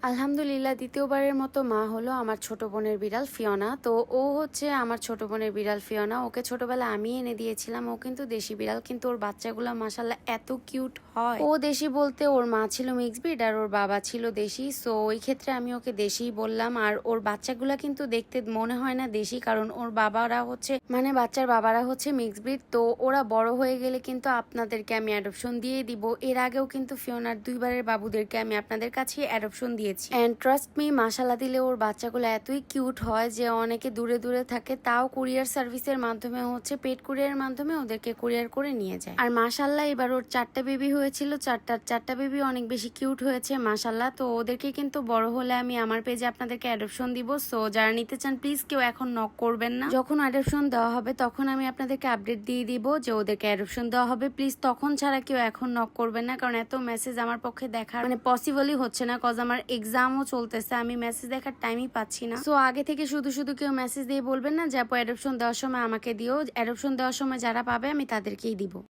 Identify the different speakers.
Speaker 1: আলহামদুলিল্লাহ দ্বিতীয়বারের মতো মা হলো আমার ছোট বোনের বিড়াল ফিওনা। তো ও হচ্ছে আমার ছোট বোনের বিড়াল ফিওনা। ওকে ছোটবেলায় আমি এনে দিয়েছিলাম। ও কিন্তু দেশি বিড়াল, কিন্তু ওর বাচ্চাগুলো মাশাল্লাহ এত কিউট হয়। ও দেশি বলতে ওর মা ছিল মিক্স ব্রিড আর ওর বাবা ছিল দেশি, সো ওই ক্ষেত্রে আমি ওকে দেশি বললাম। আর ওর বাচ্চাগুলা কিন্তু দেখতে মনে হয় না দেশি, কারণ ওর বাবারা হচ্ছে বাচ্চার বাবারা হচ্ছে মিক্স ব্রিড। তো ওরা বড় হয়ে গেলে কিন্তু আপনাদেরকে আমি অ্যাডপশন দিয়ে দিব। এর আগেও কিন্তু ফিওনার দুইবারের বাবুদেরকে আমি আপনাদের কাছে অ্যাডপশন দিয়েছি। এন্ড ট্রাস্ট মি, মাশাল্লাহ দিলে ওর বাচ্চাগুলো এতই কিউট হয় যে অনেকে দূরে দূরে থাকে, তাও কুরিয়ার সার্ভিসের মাধ্যমে হচ্ছে পেট কুরিয়ারের মাধ্যমে ওদেরকে কুরিয়ার করে নিয়ে যায়। আর মাশাল্লাহ এবার ওর 4টা বেবি হয়েছিল, চারটা বেবি অনেক বেশি কিউট হয়েছে মাশাল্লাহ। তো ওদেরকে কিন্তু বড় হলে আমি আমার পেজে আপনাদেরকে অ্যাডপশন দিব। সো যারা নিতে চান প্লিজ কেউ এখন নক করবেন না। যখন অ্যাডপশন দেওয়া হবে তখন আমি আপনাদেরকে আপডেট দিয়ে দিব যে ওদেরকে অ্যাডপশন দেওয়া হবে। প্লিজ তখন ছাড়া কেউ এখন নক করবেন না, কারণ এত মেসেজ আমার পক্ষে দেখার পসিবলই হচ্ছে না, কজ আমার এক্সামও চলতেছে, আমি মেসেজ দেখার টাইমই পাচ্ছি না। সো আগে থেকে শুধু শুধু কেউ মেসেজ দিয়ে বলবেন না যে আপু অ্যাডপশন দেওয়ার সময় আমাকে দিও। অ্যাডপশন দেওয়ার সময় যারা পাবে আমি তাদেরকেই দিব।